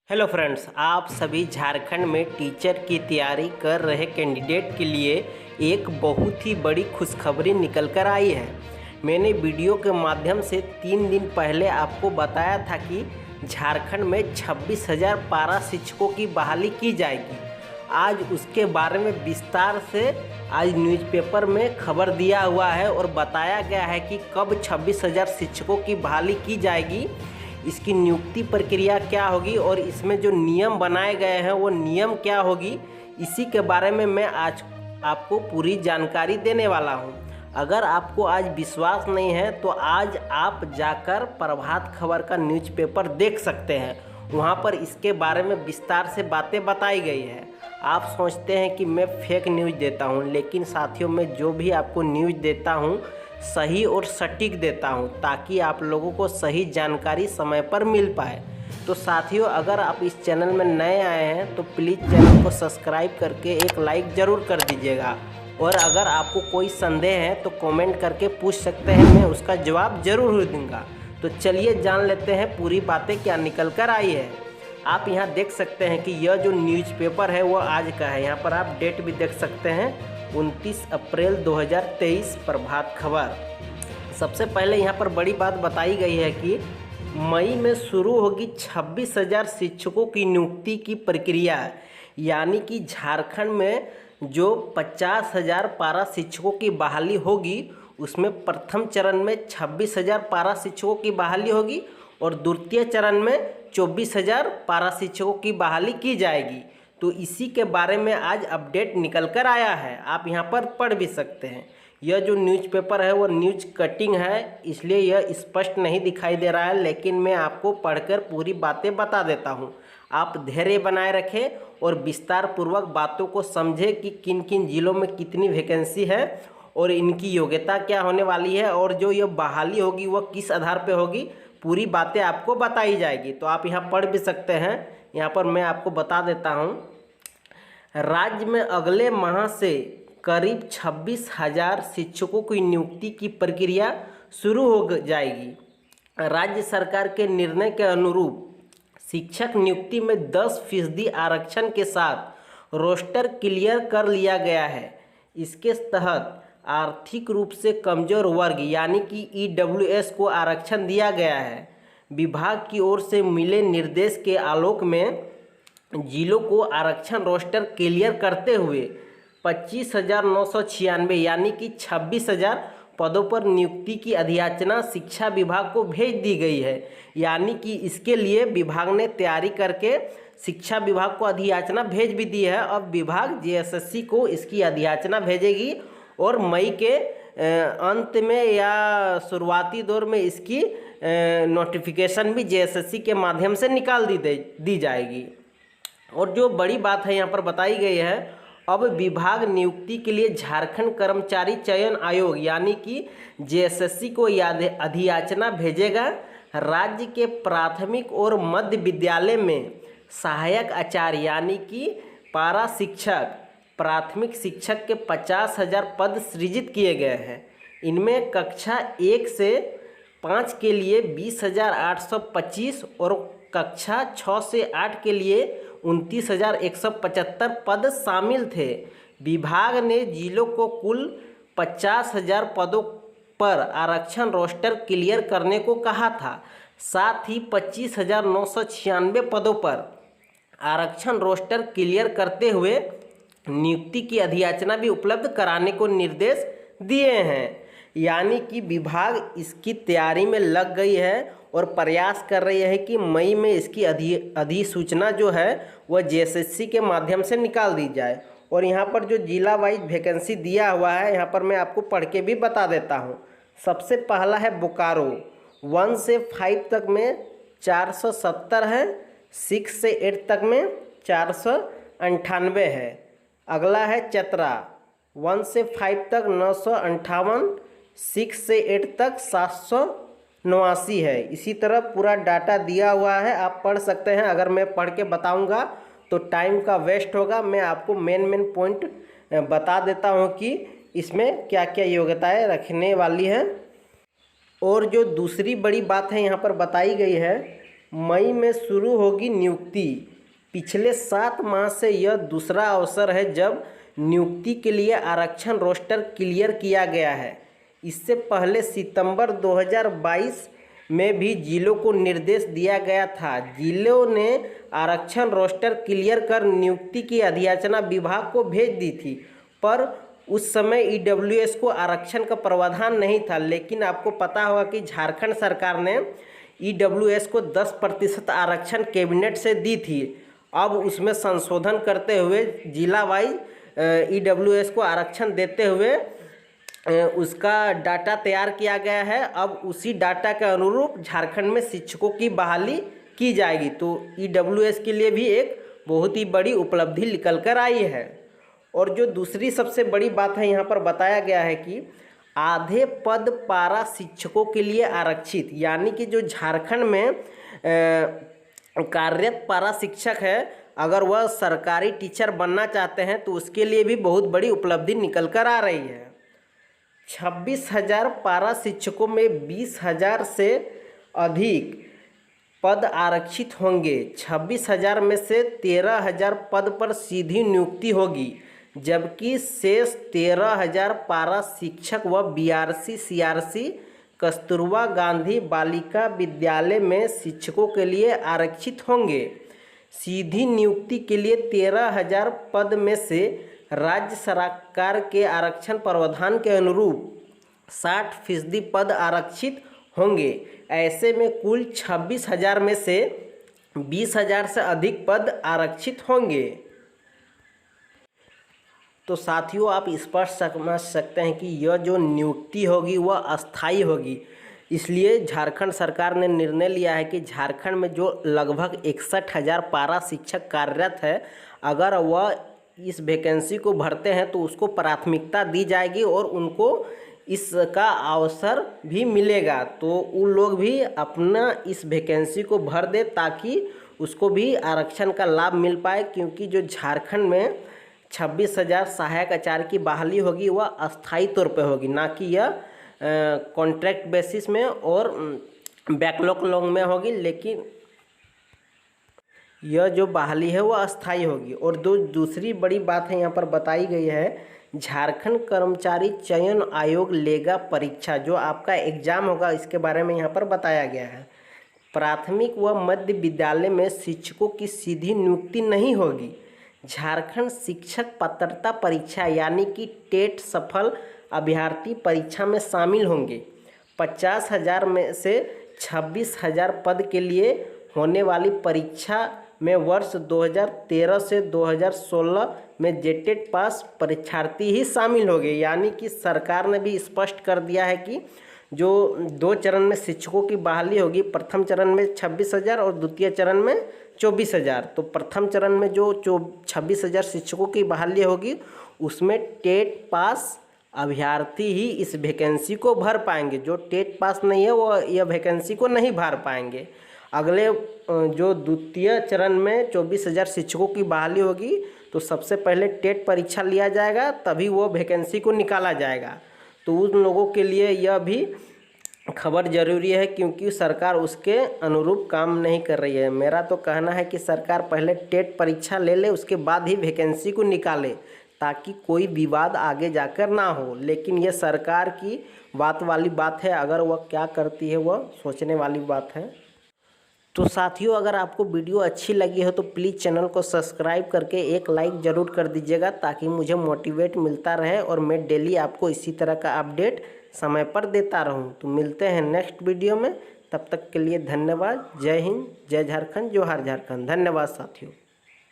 Hello friends, आप सभी झारखंड में टीचर की तैयारी कर रहे कैंडिडेट के लिए एक बहुत ही बड़ी खुशखबरी निकल कर आई है। मैंने वीडियो के माध्यम से 3 दिन पहले आपको बताया था कि झारखंड में 26,000 पारा शिक्षकों की बहाली की जाएगी। आज उसके बारे में विस्तार से आज न्यूज़पेपर में खबर दिया हुआ है और बताया गया है कि कब 26,000 शिक्षकों की बहाली की जाएगी, इसकी नियुक्ति प्रक्रिया क्या होगी और इसमें जो नियम बनाए गए हैं वो नियम क्या होगी, इसी के बारे में मैं आज आपको पूरी जानकारी देने वाला हूं। अगर आपको आज विश्वास नहीं है तो आज आप जाकर प्रभात खबर का न्यूज़पेपर देख सकते हैं। वहां पर इसके बारे में विस्तार से बातें बताई गई है। आप सोचते हैं कि मैं फेक न्यूज़ देता हूं, लेकिन साथियों मैं जो भी आपको न्यूज़ देता हूं सही और सटीक देता हूं, ताकि आप लोगों को सही जानकारी समय पर मिल पाए। तो साथियों, अगर आप इस चैनल में नए आए हैं तो प्लीज़ चैनल को सब्सक्राइब करके एक लाइक ज़रूर कर दीजिएगा। और अगर आपको कोई संदेह है तो कमेंट करके पूछ सकते हैं, मैं उसका जवाब ज़रूर दूंगा। तो चलिए जान लेते हैं पूरी बातें क्या निकल कर आई है। आप यहाँ देख सकते हैं कि यह जो न्यूज़पेपर है वो आज का है। यहाँ पर आप डेट भी देख सकते हैं, 29 अप्रैल 2023, प्रभात खबर। सबसे पहले यहाँ पर बड़ी बात बताई गई है कि मई में शुरू होगी 26,000 शिक्षकों की नियुक्ति की प्रक्रिया। यानी कि झारखंड में जो 50,000 पारा शिक्षकों की बहाली होगी, उसमें प्रथम चरण में 26,000 पारा शिक्षकों की बहाली होगी और द्वितीय चरण में 24,000 पारा शिक्षकों की बहाली की जाएगी। तो इसी के बारे में आज अपडेट निकल कर आया है, आप यहाँ पर पढ़ भी सकते हैं। यह जो न्यूज़पेपर है वो न्यूज़ कटिंग है, इसलिए यह स्पष्ट नहीं दिखाई दे रहा है, लेकिन मैं आपको पढ़कर पूरी बातें बता देता हूँ। आप धैर्य बनाए रखें और विस्तार पूर्वक बातों को समझें कि किन किन जिलों में कितनी वैकेंसी है और इनकी योग्यता क्या होने वाली है और जो यह बहाली होगी वह किस आधार पर होगी, पूरी बातें आपको बताई जाएगी। तो आप यहाँ पढ़ भी सकते हैं। यहाँ पर मैं आपको बता देता हूँ। राज्य में अगले माह से करीब 26,000 शिक्षकों की नियुक्ति की प्रक्रिया शुरू हो जाएगी। राज्य सरकार के निर्णय के अनुरूप शिक्षक नियुक्ति में 10% आरक्षण के साथ रोस्टर क्लियर कर लिया गया है। इसके तहत आर्थिक रूप से कमजोर वर्ग यानी कि EWS को आरक्षण दिया गया है। विभाग की ओर से मिले निर्देश के आलोक में जिलों को आरक्षण रोस्टर क्लियर करते हुए 25,996 यानी कि 26,000 पदों पर नियुक्ति की अधियाचना शिक्षा विभाग को भेज दी गई है। यानी कि इसके लिए विभाग ने तैयारी करके शिक्षा विभाग को अधियाचना भेज भी दी है। अब विभाग JSSC को इसकी अधियाचना भेजेगी और मई के अंत में या शुरुआती दौर में इसकी नोटिफिकेशन भी JSSC के माध्यम से निकाल दी जाएगी। और जो बड़ी बात है यहाँ पर बताई गई है, अब विभाग नियुक्ति के लिए झारखंड कर्मचारी चयन आयोग यानी कि JSSC को अधियाचना भेजेगा। राज्य के प्राथमिक और मध्य विद्यालय में सहायक आचार्य यानी कि पारा शिक्षक, प्राथमिक शिक्षक के 50,000 पद सृजित किए गए हैं। इनमें कक्षा 1 से 5 के लिए 20,825 और कक्षा 6 से 8 के लिए 29,175 पद शामिल थे। विभाग ने जिलों को कुल 50,000 पदों पर आरक्षण रोस्टर क्लियर करने को कहा था। साथ ही 25,996 पदों पर आरक्षण रोस्टर क्लियर करते हुए नियुक्ति की अधियाचना भी उपलब्ध कराने को निर्देश दिए हैं। यानी कि विभाग इसकी तैयारी में लग गई है और प्रयास कर रही है कि मई में इसकी अधिसूचना जो है वह JSSC के माध्यम से निकाल दी जाए। और यहाँ पर जो जिला वाइज वैकेंसी दिया हुआ है, यहाँ पर मैं आपको पढ़ के भी बता देता हूँ। सबसे पहला है बोकारो, 1 से 5 तक में 470 है, 6 से 8 तक में 498 है। अगला है चतरा, 1 से 5 तक 958, 6 से 8 तक 789 है। इसी तरह पूरा डाटा दिया हुआ है, आप पढ़ सकते हैं। अगर मैं पढ़ के बताऊंगा तो टाइम का वेस्ट होगा। मैं आपको मेन पॉइंट बता देता हूं कि इसमें क्या क्या योग्यताएं रखने वाली हैं। और जो दूसरी बड़ी बात है यहाँ पर बताई गई है, मई में शुरू होगी नियुक्ति। पिछले 7 माह से यह दूसरा अवसर है जब नियुक्ति के लिए आरक्षण रोस्टर क्लियर किया गया है। इससे पहले सितंबर 2022 में भी जिलों को निर्देश दिया गया था। जिलों ने आरक्षण रोस्टर क्लियर कर नियुक्ति की अधियाचना विभाग को भेज दी थी, पर उस समय ईडब्ल्यूएस को आरक्षण का प्रावधान नहीं था। लेकिन आपको पता होगा कि झारखंड सरकार ने ईडब्ल्यूएस को 10% आरक्षण कैबिनेट से दी थी। अब उसमें संशोधन करते हुए जिला वाइज ईडब्ल्यूएस को आरक्षण देते हुए उसका डाटा तैयार किया गया है। अब उसी डाटा के अनुरूप झारखंड में शिक्षकों की बहाली की जाएगी। तो ईडब्ल्यूएस के लिए भी एक बहुत ही बड़ी उपलब्धि निकल कर आई है। और जो दूसरी सबसे बड़ी बात है, यहाँ पर बताया गया है कि आधे पद पारा शिक्षकों के लिए आरक्षित, यानी कि जो झारखंड में कार्यरत पारा शिक्षक है, अगर वह सरकारी टीचर बनना चाहते हैं तो उसके लिए भी बहुत बड़ी उपलब्धि निकल कर आ रही है। 26,000 पारा शिक्षकों में 20,000 से अधिक पद आरक्षित होंगे। 26,000 में से 13,000 पद पर सीधी नियुक्ति होगी, जबकि शेष 13,000 पारा शिक्षक व बीआरसी सीआरसी कस्तूरबा गांधी बालिका विद्यालय में शिक्षकों के लिए आरक्षित होंगे। सीधी नियुक्ति के लिए 13,000 पद में से राज्य सरकार के आरक्षण प्रावधान के अनुरूप 60% पद आरक्षित होंगे। ऐसे में कुल 26,000 में से 20,000 से अधिक पद आरक्षित होंगे। तो साथियों, आप स्पष्ट समझ सकते हैं कि यह जो नियुक्ति होगी वह अस्थायी होगी। इसलिए झारखंड सरकार ने निर्णय लिया है कि झारखंड में जो लगभग 61,000 पारा शिक्षक कार्यरत है, अगर वह इस वैकेंसी को भरते हैं तो उसको प्राथमिकता दी जाएगी और उनको इसका अवसर भी मिलेगा। तो उन लोग भी अपना इस वैकेंसी को भर दे ताकि उसको भी आरक्षण का लाभ मिल पाए, क्योंकि जो झारखंड में 26,000 सहायक आचार्य की बहाली होगी वह अस्थायी तौर पे होगी, ना कि यह कॉन्ट्रैक्ट बेसिस में और बैकलॉग लॉन्ग में होगी। लेकिन यह जो बहाली है वह अस्थायी होगी। और दूसरी बड़ी बात है यहाँ पर बताई गई है, झारखंड कर्मचारी चयन आयोग लेगा परीक्षा, जो आपका एग्जाम होगा, इसके बारे में यहाँ पर बताया गया है। प्राथमिक व मध्य विद्यालय में शिक्षकों की सीधी नियुक्ति नहीं होगी। झारखंड शिक्षक पात्रता परीक्षा यानी कि टेट सफल अभ्यर्थी परीक्षा में शामिल होंगे। 50,000 में से 26,000 पद के लिए होने वाली परीक्षा में वर्ष 2013 से 2016 में जेटेट पास परीक्षार्थी ही शामिल होंगे। यानी कि सरकार ने भी स्पष्ट कर दिया है कि जो 2 चरण में शिक्षकों की बहाली होगी, प्रथम चरण में 26,000 और द्वितीय चरण में 24,000। तो प्रथम चरण में जो 26,000 शिक्षकों की बहाली होगी उसमें टेट पास अभ्यर्थी ही इस वैकेंसी को भर पाएंगे। जो टेट पास नहीं है वो यह वैकेंसी को नहीं भर पाएंगे। अगले जो द्वितीय चरण में 24,000 शिक्षकों की बहाली होगी तो सबसे पहले टेट परीक्षा लिया जाएगा, तभी वो वैकेंसी को निकाला जाएगा। तो उन लोगों के लिए यह भी खबर जरूरी है, क्योंकि सरकार उसके अनुरूप काम नहीं कर रही है। मेरा तो कहना है कि सरकार पहले टेट परीक्षा ले ले, उसके बाद ही वैकेंसी को निकाले, ताकि कोई विवाद आगे जाकर ना हो। लेकिन ये सरकार की बात वाली बात है, अगर वह क्या करती है वह सोचने वाली बात है। तो साथियों, अगर आपको वीडियो अच्छी लगी हो तो प्लीज़ चैनल को सब्सक्राइब करके एक लाइक ज़रूर कर दीजिएगा, ताकि मुझे मोटिवेट मिलता रहे और मैं डेली आपको इसी तरह का अपडेट समय पर देता रहूं। तो मिलते हैं नेक्स्ट वीडियो में, तब तक के लिए धन्यवाद। जय हिंद, जय झारखंड, जोहार झारखंड। धन्यवाद साथियों।